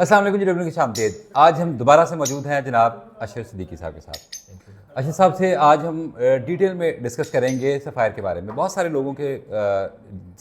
अस्सलाम वालेकुम जी, डब्ल्यू की शामदीद। आज हम दोबारा से मौजूद हैं जनाब अशर सिद्दीकी साहब के साथ। अशर साहब से आज हम डिटेल में डिस्कस करेंगे सफ़ायर के बारे में। बहुत सारे लोगों के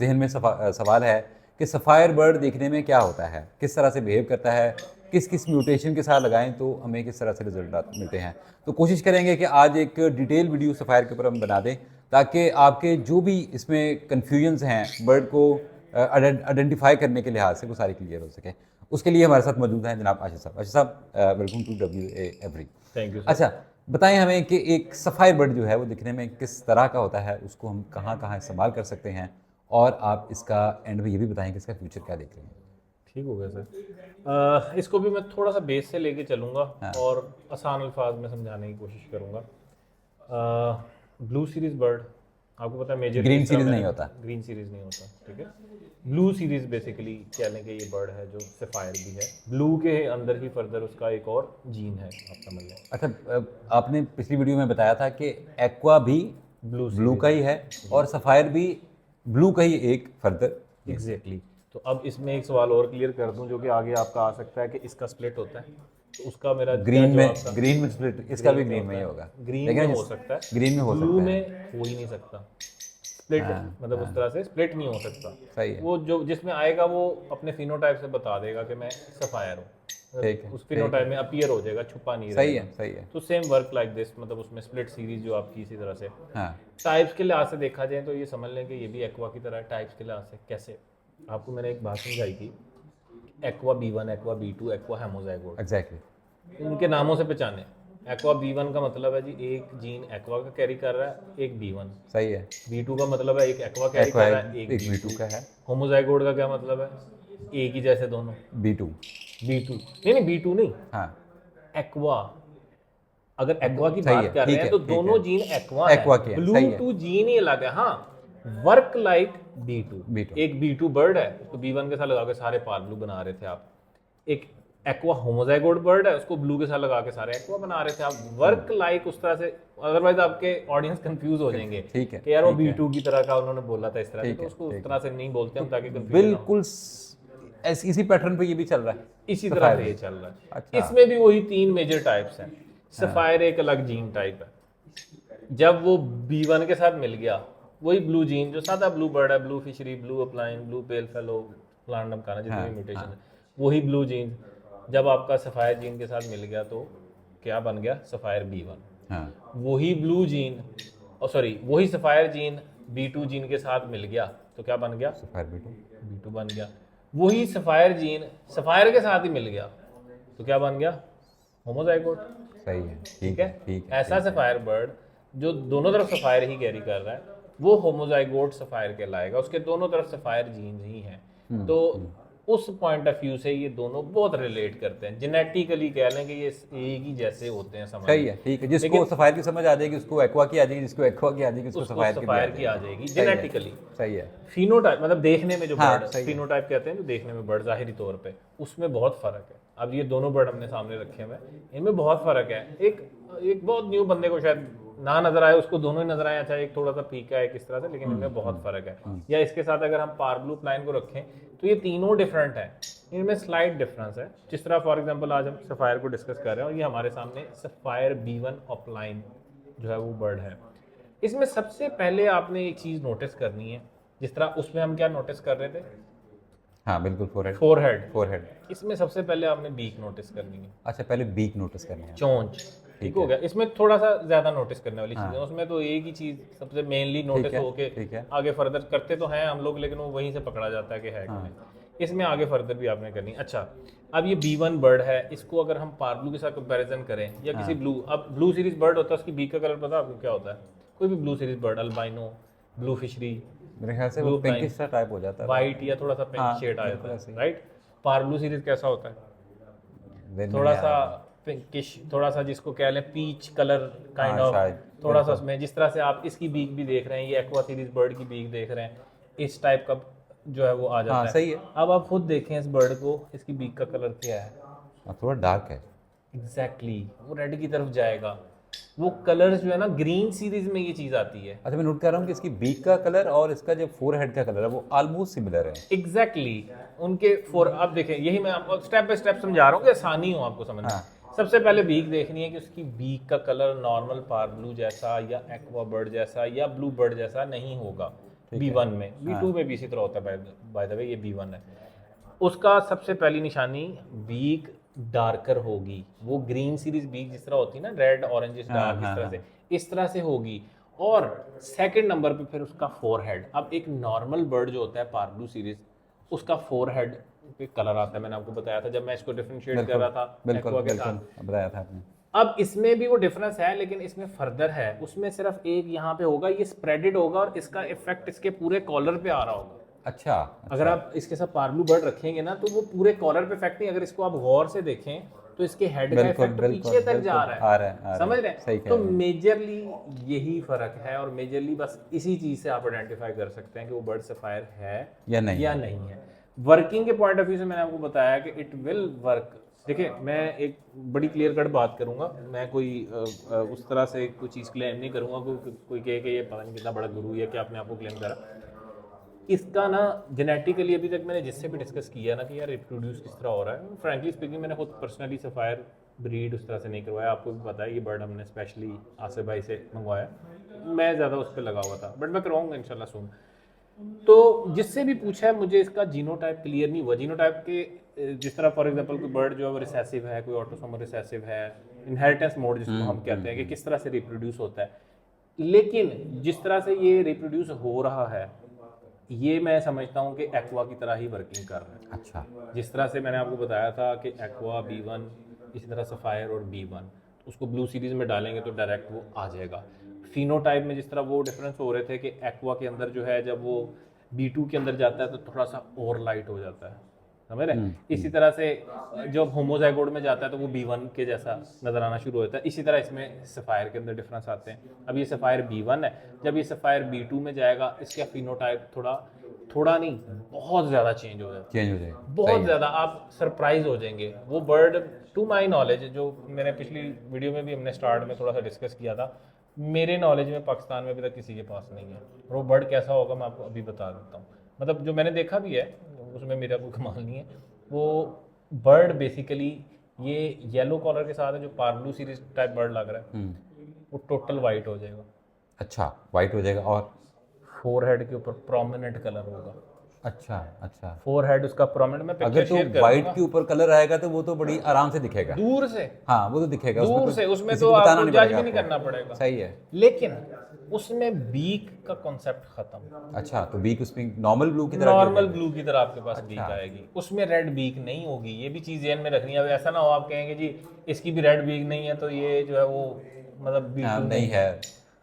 जहन में सवाल है कि सफ़ायर बर्ड देखने में क्या होता है, किस तरह से बिहेव करता है, किस किस म्यूटेशन के साथ लगाएं तो हमें किस तरह से रिजल्ट मिलते हैं। तो कोशिश करेंगे कि आज एक डिटेल वीडियो सफ़ायर के ऊपर हम बना दें ताकि आपके जो भी इसमें कन्फ्यूजन्स हैं बर्ड को आइडेंटिफाई करने के लिहाज से वो सारी क्लियर हो सके। उसके लिए हमारे साथ मौजूद हैं जनाब आशिफ साहब। आशिफ साहब, welcome to WA every. Thank you sir. अच्छा, बताएं हमें कि एक सफ़ायर बर्ड जो है वो दिखने में किस तरह का होता है, उसको हम कहाँ कहाँ इस्तेमाल कर सकते हैं, और आप इसका एंड में ये भी बताएं कि इसका फ्यूचर क्या देख रहे हैं। ठीक हो गया सर। इसको भी मैं थोड़ा सा बेस से लेके चलूँगा और आसान अल्फाज में समझाने की कोशिश करूँगा। ब्लू सीरीज़ बर्ड आपको पता है मेजर ग्रीन सीरीज़ नहीं होता। ग्रीन सीरीज़ नहीं होता, ठीक है। ब्लू सीरीज़ बेसिकली कह लें कि ये बर्ड है जो सफ़ायर भी है। ब्लू के अंदर ही फर्दर उसका एक और जीन है, आप समझ लें। अच्छा, आपने पिछली वीडियो में बताया था कि एक्वा भी ब्लू का ही है और सफ़ायर भी ब्लू का ही एक फर्दर। एग्जैक्टली। तो अब इसमें एक सवाल और क्लियर कर दूं जो कि आगे आपका आ सकता है कि इसका स्प्लिट होता है, तो उसका मेरा ग्रीन में जवाब था। ग्रीन में स्प्लिट, इसका भी ग्रीन में ही होगा। ग्रीन लेकिन में हो सकता है, ग्रीन में हो ब्लू सकता है। में हो ही नहीं सकता स्प्लिट। मतलब उस तरह से स्प्लिट नहीं हो सकता। सही है। वो जो जिसमें आएगा वो अपने फिनोटाइप से बता देगा कि मैं सफ़ायर हूँ। ठीक है, उस फिनोटाइप में अपीयर हो जाएगा, छुपा नहीं सही रहेगा। है, सही है। तो सेम वर्क लाइक दिस, मतलब उसमें स्प्लिट सीरीज जो आपकी इसी तरह से। हाँ, टाइप्स के लिहाज से देखा जाए तो ये समझ लें कि ये भी एक्वा की तरह है। टाइप्स के लिहाज से कैसे, आपको मैंने एक बात समझाई थी, aqua B1, aqua B2, aqua hemizygote. Exactly. इनके नामों से पहचाने। एक्वा B1 का मतलब है जी एक जीन एक्वा का कैरी कर रहा है, एक B1। सही है। B2 का मतलब है एक एक्वा कैरी एक्वा कर रहा है, एक एक B2। B2 का है। होमोजाइगोट का क्या मतलब है? एक ही जैसे दोनों। B2। B2 नहीं, B2 नहीं, हाँ, एक्वा। अगर एक्वा की सही बात है, कर रहे ठीक हैं है, तो ठीक दोनों है। जीन एक्वा एक्वा के है, हैं, ब्लू सही है। टू जीन ही अलग है। हाँ, वर्क लाइक B2। B2। एक B2 बर्ड है, उसको B1 के साथ लगा के सारे पार ब्लू बना रहे थे आप। एक एक्वा होमोजाइगोट बर्ड है, उसको ब्लू के साथ लगा के सारे एक्वा बना रहे थे आप। वर्क लाइक उस तरह से, अदरवाइज आपके ऑडियंस कंफ्यूज हो जाएंगे ठीक है, कि यार वो ठीक है, B2 की तरह का उन्होंने बोला था इस तरह से, ठीक तो है, उसको उस ठीक तरह है। से नहीं बोलते हम ताकि कंफ्यूजन ना हो। बिल्कुल इसी पैटर्न पे ये भी चल रहा है। इसी तरह सफायर से ये में। चल रहा है। अच्छा। इसमें भी वही 3 मेजर टाइप्स हैं। सफायर एक अलग जीन टाइप है। जब वो B1 के साथ मिल गया, वही ब्लू जीन जो सादा ब्लू बर्ड है, ब्लू फिशरी, blue opaline, blue pale fallow, प्लांटम खाना, जितने भी म्यूटेशन है, वही ब्लू जीन जब आपका सफ़ायर जीन के साथ मिल गया तो क्या बन गया? Sapphire B1। हाँ, वही ब्लू जीन, और सॉरी वही सफ़ायर जीन B2 जीन के साथ मिल गया तो क्या बन गया? Sapphire B2। B2 बन गया। वही सफ़ायर जीन सफ़ायर के साथ ही मिल गया तो क्या बन गया? होमोजाइगोट। सही है, ठीक ठीक है। है, ठीक है, ऐसा ठीक है। सफ़ायर बर्ड जो दोनों तरफ सफ़ायर ही कैरी कर रहा है, वो होमोजाइगोट सफ़ायर कहलाएगा। उसके दोनों तरफ सफ़ायर जीन्स ही हैं। तो उस पॉइंट ऑफ व्यू से ये दोनों बहुत रिलेट करते हैं। जेनेटिकली कह लें कि ये एक ही जैसे होते हैं, समझ सही लें। है, ठीक है। जिसको लेकिन सफायर की समझ आ जाएगी उसको एक्वा की आ जाएगी, जिसको एक्वा की आ जाएगी उसको उसको सफायर की भी आ सफ़ायर की आ जाएगी। जाएगी सही है, जेनेटिकली। सही है। फिनोटाइप मतलब देखने में जो हाँ, बर्ड, सही है। फिनोटाइप कहते हैं जो देखने में बर्ड ज़ाहिरी तौर पे, उसमें बहुत फ़र्क है। अब ये दोनों बर्ड हमने सामने रखे हुए हैं, इनमें बहुत फ़र्क है। एक एक बहुत न्यू बंदे को शायद ना नजर आए, उसको दोनों ही नजर आए, अच्छा एक थोड़ा सा फीका है किस तरह से, लेकिन इनमें बहुत फ़र्क है। या इसके साथ अगर हम पार ब्लू प्लाइन को रखें तो ये तीनों डिफरेंट है, इनमें स्लाइट डिफरेंस है। जिस तरह फॉर एग्जांपल आज हम सफ़ायर को डिस्कस कर रहे हैं और ये हमारे सामने सफ़ायर B1 ऑफलाइन जो है वो बर्ड है। इसमें सबसे पहले आपने एक चीज़ नोटिस करनी है, जिस तरह उसमें हम क्या नोटिस कर रहे थे? हाँ, बिल्कुल। फोरहेड। फोरहेड। फोरहेड। इसमें सबसे पहले आपने बीक नोटिस करनी है, अच्छा, पहले बीक नोटिस करनी है। चोंच। ठीक ठीक हो है। गया। इसमें थोड़ा सा ज़्यादा नोटिस करने वाली चीज़ है। हाँ, उसमें तो एक ही चीज़ सबसे मेनली नोटिस है, होके ठीक है। आगे फर्दर करते तो हैं हम लोग, लेकिन वो वहीं से पकड़ा जाता है कि है कि नहीं। इसमें आगे फर्दर भी आपने करनी है। अच्छा, अब ये B1 बर्ड है, इसको अगर हम पार्ब्लू के साथ कंपैरिजन करें या किसी ब्लू, अब ब्लू सीरीज बर्ड होता है, उसकी बीक का कलर पता है आपको क्या होता है? कोई भी blue series bird, albino, blue fishery, मेरे ख्याल से वो ब्लू पिंकिश प्लाइन, सा टाइप हो जाता है। वाइट या थोड़ा सा पिंक हाँ, शेड आ जाता बिल्कुल ऐसे है, ही। राइट। पार्ब्लू सीरीज कैसा होता है? दिन में थोड़ा नहीं आ सा रहा था। पिंकिश, थोड़ा सा जिसको कह लें पीच कलर काइंड हाँ, ऑफ, शायद। थोड़ा सा बिल्कुल। उसमें। जिस तरह से आप इसकी बीक भी देख रहे हैं, ये एक्वा सीरीज बर्ड की बीक देख रहे हैं, इस टाइप का जो है वो आ हाँ, जाता सही है। है। अब आप खुद देखें इस बर्ड को, इसकी बीक का कलर क्या है? थोड़ा डार्क है। एग्जैक्टली वो रेड की तरफ जाएगा। वो कलर्स जो है ना ग्रीन सीरीज में ये चीज़ आती है। अच्छा, मैं नोट कर रहा हूँ कि इसकी बीक का कलर और इसका जो फोरहेड का कलर है वो ऑलमोस्ट सिमिलर है। एग्जैक्टली उनके फोर, अब देखें यही मैं आपको स्टेप बाय स्टेप समझा रहा हूँ कि आसानी हो आपको समझना। सबसे पहले बीक देखनी है कि उसकी बीक का कलर नॉर्मल पार ब्लू जैसा या एक्वा बर्ड जैसा या ब्लू बर्ड जैसा नहीं होगा B1 में। B2 में भी इसी तरह होता है, बाय द वे ये B1 है। उसका सबसे पहली निशानी बीक डार्कर होगी, वो ग्रीन सीरीज बीक जिस तरह होती है ना, रेड ऑरेंजिश डार्क, इस तरह से होगी। और सेकंड नंबर पे फिर उसका फोरहेड। अब एक नॉर्मल बर्ड जो होता है पार्ब्लू सीरीज, उसका फोरहेड पे कलर आता है, मैंने आपको बताया था जब मैं इसको डिफरेंशिएट कर रहा था बिल्कुल एक्वा के साथ। बिल्कुल बताया था आपने। अब इसमें भी वो डिफरेंस है, लेकिन इसमें फर्दर है। उसमें सिर्फ एक यहाँ पे होगा, ये स्प्रेडेड होगा और इसका इफेक्ट इसके पूरे कॉलर पे आ रहा होगा। अच्छा, अगर आप इसके साथ पार्ब्लू बर्ड रखेंगे ना तो वो पूरे कॉलर पे इफेक्ट नहीं, अगर इसको आप गौर से देखें तो इसके हेड का इफेक्ट पीछे तक जा रहा है, समझ रहे हैं? तो मेजरली यही फर्क है, और मेजरली बस इसी चीज से आप आइडेंटिफाई कर सकते हैं कि वो बर्ड सफायर है या नहीं है। वर्किंग के पॉइंट ऑफ व्यू से मैंने आपको बताया कि इट विल वर्क। देखिए, मैं एक बड़ी क्लियर कट बात करूंगा, मैं कोई उस तरह से कोई चीज़ क्लेम नहीं करूंगा, कोई कहे कि ये पता नहीं कितना बड़ा गुरु है कि आपने आपको क्लेम करा। इसका ना जेनेटिकली अभी तक मैंने जिससे भी डिस्कस किया ना कि यार रिप्रोड्यूस किस तरह हो रहा है, फ्रैंकली स्पीकिंग मैंने खुद पर्सनली सफायर ब्रीड उस तरह से नहीं करवाया। आपको भी पता है ये बर्ड हमने स्पेशली आसिफ भाई से मंगवाया, मैं ज़्यादा उस पर लगा हुआ था, बट मैं करवाऊंगा इंशाल्लाह सून। तो जिससे भी पूछा है मुझे इसका जीनोटाइप क्लियर नहीं हुआ। जीनोटाइप के जिस तरह फॉर एग्जांपल कोई बर्ड जो है वो रिसेसिव है, कोई ऑटोसोमल रिसेसिव है, इनहेरिटेंस मोड जिसको हम कहते हैं कि किस तरह से रिप्रोड्यूस होता है। लेकिन जिस तरह से ये रिप्रोड्यूस हो रहा है, ये मैं समझता हूँ कि एक्वा की तरह ही वर्किंग कर रहा है। अच्छा, जिस तरह से मैंने आपको बताया था कि एक्वा B1, इसी तरह सफायर और B1, उसको ब्लू सीरीज में डालेंगे तो डायरेक्ट वो आ जाएगा। फिनोटाइप में जिस तरह वो डिफरेंस हो रहे थे कि एक्वा के अंदर जो है जब वो B2 के अंदर जाता है तो थोड़ा सा और लाइट हो जाता है, समझ रहे हैं? इसी तरह से जब होमोजाइगोट में जाता है तो वो B1 के जैसा नजर आना शुरू होता है। इसी तरह इसमें सफायर के अंदर डिफरेंस आते हैं। अब ये सफायर B1 है, जब ये सफायर B2 में जाएगा इसका फिनोटाइप थोड़ा नहीं बहुत ज़्यादा चेंज हो जाएगा, बहुत ज़्यादा। आप सरप्राइज हो जाएंगे। वो बर्ड टू माई नॉलेज, जो मैंने पिछली वीडियो में भी हमने स्टार्ट में थोड़ा सा डिस्कस किया था, मेरे नॉलेज में पाकिस्तान में अभी तक किसी के पास नहीं है। और वो बर्ड कैसा होगा मैं आपको अभी बता देता हूँ। मतलब जो मैंने देखा भी है उसमें मेरा कोई कमाल नहीं है। वो बर्ड बेसिकली ये येलो कॉलर के साथ है, जो पार्ब्लू सीरीज टाइप बर्ड लग रहा है, वो टोटल वाइट हो जाएगा। अच्छा, वाइट हो जाएगा और फोरहेड के ऊपर प्रोमिनेंट कलर होगा। अच्छा, फोरहेड उसका प्रोमिनेंट, मैं अगर तो वाइट के ऊपर कलर आएगा तो वो तो बड़ी आराम से दिखेगा दूर से। हाँ, वो तो दिखेगा दूर से, उसमें तो आपको जज भी नहीं करना पड़ेगा। सही है। लेकिन उसमें बीक का कॉन्सेप्ट खत्म। अच्छा, तो बीक उसमें नॉर्मल ब्लू की तरह, नॉर्मल ब्लू की तरह आपके पास बीक आएगी, उसमें रेड बीक नहीं होगी। ये भी चीज ध्यान में रखनी है। अब ऐसा ना हो आप कहेंगे जी इसकी भी रेड बीक नहीं है तो ये जो है वो मतलब B2 नहीं है।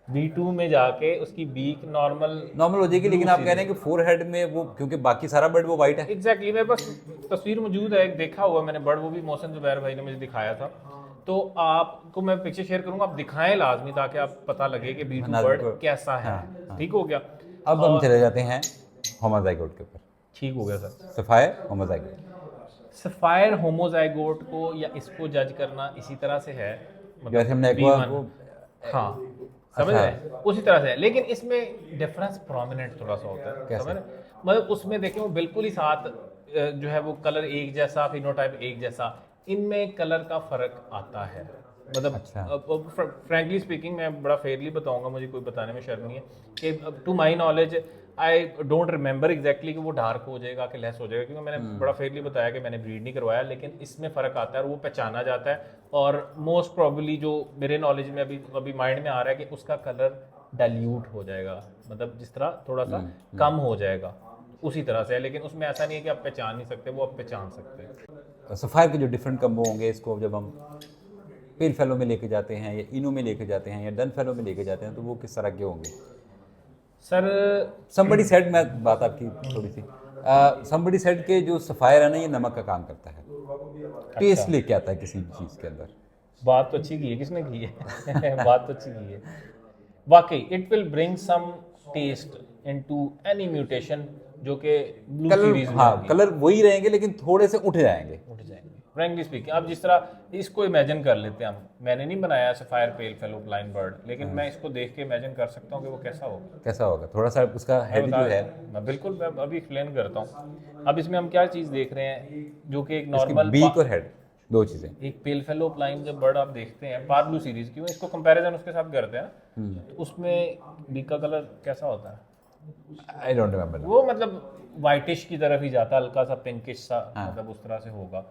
B2 में जाके उसकी बीक नॉर्मल हो जाएगी। लेकिन आप कह रहे हैं कि फोरहेड में वो, क्योंकि बाकी सारा बर्ड वो वाइट है। एग्जैक्टली, मेरे पास तस्वीर मौजूद है, एक देखा हुआ मैंने बर्ड, वो भी मोहसिन जुबैर भाई ने मुझे दिखाया था। तो आपको मैं पिक्चर शेयर करूंगा, आप दिखाएं लाजमी ताकि आप पता लगे कि B2 बर्ड कैसा है। ठीक हो गया। अब हम चले जाते हैं होमोजाइगोट के ऊपर। ठीक हो गया sir. Sapphire homozygote, sapphire homozygote को या इसको जज करना इसी तरह से है, जैसे हमने एक्वा को, हाँ समझ रहे हैं, उसी तरह से है। लेकिन इसमें डिफरेंस प्रोमिनेंट थोड़ा सा होता है, समझ रहे हैं? मतलब उसमें देखें वो बिल्कुल ही साथ जो है वो कलर एक जैसा, फिनोटाइप एक जैसा, इनमें कलर का फर्क आता है। मतलब फ्रैंकली स्पीकिंग मैं बड़ा फेयरली बताऊंगा, मुझे कोई बताने में शर्म नहीं है कि to my knowledge I don't remember exactly कि वो डार्क हो जाएगा कि लेस हो जाएगा, क्योंकि मैंने बड़ा फेयरली बताया कि मैंने ब्रीड नहीं करवाया। लेकिन इसमें फ़र्क आता है और वो पहचाना जाता है। और मोस्ट प्रॉब्ली जो मेरे नॉलेज में अभी माइंड में आ रहा है कि उसका कलर डाइल्यूट हो जाएगा, मतलब जिस तरह थोड़ा सा कम हो जाएगा उसी तरह से है। लेकिन उसमें ऐसा नहीं है कि आप पहचान नहीं सकते, वो आप पहचान सकते हैं। सफायर के जो डिफरेंट कम्बो होंगे, इसको जब हम पेल फेलो में लेके जाते हैं या इनो में लेके जाते हैं या डन फेलो में लेके जाते हैं तो वो किस तरह के होंगे सर? समबडी सेड, मैं बात आपकी थोड़ी सी, समबडी सेड के जो सफायर है ना, ये नमक का काम करता है, टेस्ट लेके आता है किसी चीज़ के अंदर। बात तो अच्छी की है, किसने की है? बात तो अच्छी की है वाकई। It will bring some taste into any mutation जो कि ब्लू सीरीज में हाँ, कलर वही रहेंगे लेकिन थोड़े से उठ जाएंगे। Frankly speaking. अब जिस तरह इसको इमेजिन कर लेते हैं हम, मैंने नहीं बनाया सफायर पेल फेलो ब्लाइंड बर्ड, लेकिन मैं इसको देख के इमेजिन कर सकता हूँ कि वो कैसा होगा। कैसा होगा, थोड़ा सा उसका हेड जो है, मैं बिल्कुल, मैं अभी एक्सप्लेन करता हूँ। अब इसमें हम क्या चीज़ देख रहे हैं, जो कि एक इसकी नॉर्मल बीक और हेड, दो चीज़ें। एक पेल फेलो ब्लाइंड जब बर्ड आप देखते हैं पार्ब्लू सीरीज की, इसको कंपैरिजन उसके साथ करते हैं, तो उसमें बीक का कलर कैसा होता है? I don't remember. वो मतलब वाइटिश की तरफ ही जाता है, हल्का सा पिंकिश सा, मतलब उस तरह से होगा।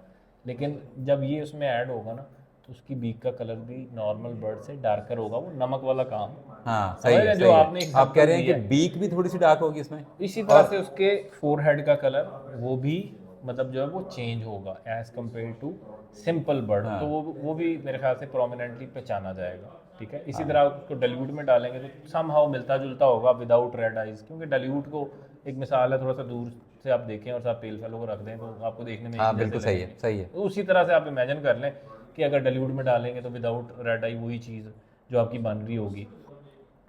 लेकिन जब ये उसमें ऐड होगा ना, तो उसकी बीक का कलर भी नॉर्मल बर्ड से डार्कर होगा, वो नमक वाला काम। हाँ सही है, जो सही आपने है। एक आप कह रहे हैं दिया कि बीक भी थोड़ी सी डार्क होगी इसमें। इसी तरह से उसके फोरहेड का कलर वो भी मतलब जो है वो चेंज होगा as compare to simple bird. तो वो भी मेरे ख्याल से प्रोमिनेंटली पहचाना जाएगा। ठीक है, इसी तरह उसको डल्यूट में डालेंगे तो समहाउ मिलता जुलता होगा विदाउट रेड आइज, क्योंकि डल्यूट को एक मिसाल है, थोड़ा सा दूर से आप देखें और साथ पेल फेलो को रख दें तो आपको देखने में हाँ बिल्कुल सही है, सही है। तो उसी तरह से आप इमेजिन कर लें कि अगर डल्यूट में डालेंगे तो विदाउट रेड आई वही चीज़ जो आपकी बन रही होगी।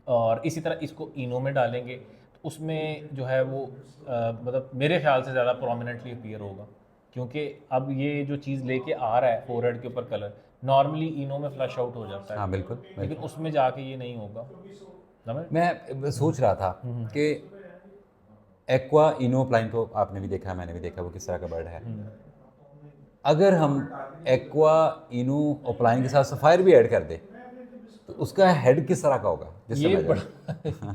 और इसी तरह इसको इनो में डालेंगे तो उसमें जो है वो मतलब मेरे ख्याल से ज़्यादा प्रोमिनेंटली अपीयर होगा, क्योंकि अब ये जो चीज़ लेके आ रहा है फोरहेड के ऊपर कलर, नॉर्मली इनो में फ्लश आउट हो जाता है। हाँ बिल्कुल, लेकिन उसमें जाके ये नहीं होगा। मैं सोच रहा था कि एक्वा इनो प्लाइन तो आपने भी देखा, मैंने भी देखा वो किस तरह का बर्ड है। अगर हम एक्वा इनो ओप्लाइन के साथ सफायर भी ऐड कर दे तो उसका हेड किस तरह का होगा? ये बड़ा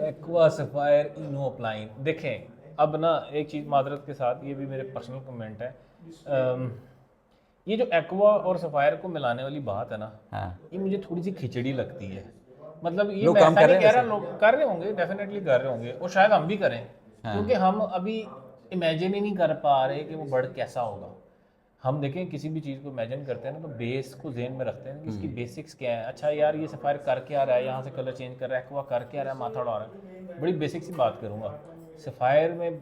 एक्वा सफायर इनो प्लाइन देखें। अब ना एक चीज़ माजरत के साथ, ये भी मेरे पर्सनल कमेंट है, ये जो एक्वा और सफायर को मिलाने वाली बात है ना, हाँ। ये मुझे थोड़ी सी खिचड़ी लगती है। मतलब ये लोग मैं काम ऐसा कर नहीं रहे हैं कह रहा, लोग कर रहे होंगे, डेफिनेटली कर रहे होंगे, और शायद हम भी करें। क्योंकि हम अभी इमेजिन ही नहीं कर पा रहे कि वो बर्ड कैसा होगा। हम देखें किसी भी चीज़ को इमेजिन करते हैं ना, तो बेस को जेहन में रखते हैं कि इसकी बेसिक्स क्या है। अच्छा यार ये सफायर कर क्या रहा है, यहाँ से कलर चेंज कर रहा है, एक्वा कर क्या रहा है, माथा उड़ा रहा है। बड़ी बेसिक सी बात करूँगा, सफायर में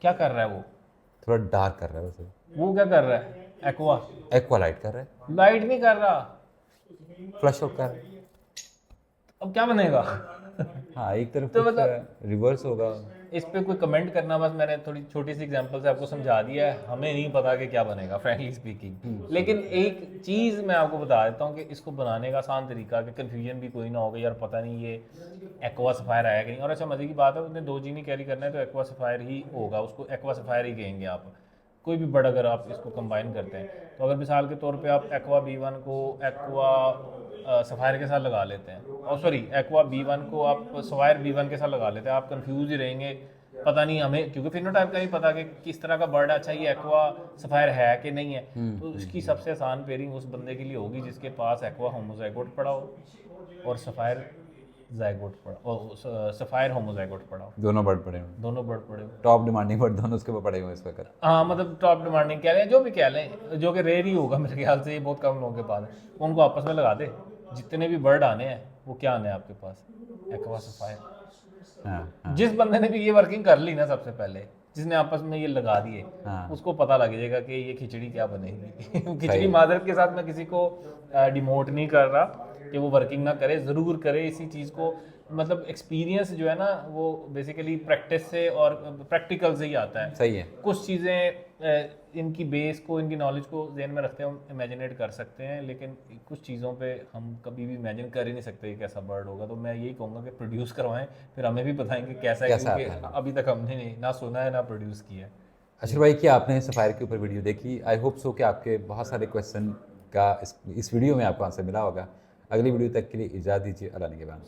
क्या कर रहा है वो? थोड़ा डार्क कर रहा है वैसे। वो क्या कर रहा है? एक्वा एक्वा लाइट कर रहा है, लाइट नहीं कर रहा, फ्लश आउट कर रहा है। अब क्या बनेगा? हाँ एक तरफ तो कुछ मतलब रिवर्स होगा। इस पे कोई कमेंट करना, बस मैंने थोड़ी छोटी सी एग्जांपल से आपको समझा दिया है, हमें नहीं पता कि क्या बनेगा फ्रैंकली स्पीकिंग। लेकिन एक चीज़ मैं आपको बता देता हूँ कि इसको बनाने का आसान तरीका, कि कन्फ्यूजन भी कोई ना होगा यार पता नहीं ये एक्वा सफायर आया कि नहीं। और अच्छा मज़े की बात है, उसने 2 जी नहीं कैरी करना है तो एक्वा सफायर ही होगा, उसको एक्वा सफायर ही कहेंगे आप। कोई भी बर्ड अगर आप इसको कंबाइन करते हैं, तो अगर मिसाल के तौर पे आप एक्वा B1 को एक्वा सफायर के साथ लगा लेते हैं, और सॉरी एक्वा B1 को आप सफायर B1 के साथ लगा लेते हैं, आप कंफ्यूज ही रहेंगे, पता नहीं हमें, क्योंकि फिनोटाइप का ही पता कि किस तरह का बर्ड है, अच्छा ये एक्वा सफायर है कि नहीं है। तो इसकी सबसे आसान पेयरिंग उस बंदे के लिए होगी जिसके पास एक्वा होमोजाइगोट पड़ा हो और सफायर जाइगोट पड़ा, और सफायर होमोजाइगोट पड़ा हो। दोनों बर्ड पड़े हुए, दोनों बर्ड पड़े हो, टॉप डिमांडिंग बर्ड दोनों उसके ऊपर पड़े हुए इस वक्त। हाँ मतलब टॉप डिमांडिंग कह लें, जो भी कह लें, जो कि रेयर ही होगा मेरे ख्याल से, ये बहुत कम लोगों के पास है। उनको आपस में लगा दे, जितने भी बर्ड आने हैं वो क्या आने हैं आपके पास, एक्वा सफायर। हाँ जिस बंदे ने भी ये वर्किंग कर ली ना सबसे पहले, जिसने आपस में ये लगा दिए, उसको पता लग जाएगा कि ये खिचड़ी क्या बनेगी। खिचड़ी मादरत के साथ मैं किसी को डिमोट नहीं कर रहा कि वो वर्किंग ना करे, ज़रूर करे इसी चीज़ को। मतलब एक्सपीरियंस जो है ना वो बेसिकली प्रैक्टिस से और प्रैक्टिकल से ही आता है। सही है। कुछ चीज़ें इनकी बेस को, इनकी नॉलेज को ध्यान में रखते हैं हम इमेजिनेट कर सकते हैं, लेकिन कुछ चीज़ों पे हम कभी भी इमेजिन कर ही नहीं सकते कि कैसा बर्ड होगा। तो मैं यही कहूँगा कि प्रोड्यूस करवाएं, फिर हमें भी बताएंगे कैसा है, क्योंकि अभी तक हमने ना सुना है ना प्रोड्यूस किया है। अशर भाई, क्या आपने सफायर के ऊपर वीडियो देखी? आई होप सो कि आपके बहुत सारे क्वेश्चन का इस वीडियो में आपको आंसर मिला होगा। अगली वीडियो तक के लिए इजाज़त दीजिए, अल्लाह निगहबान।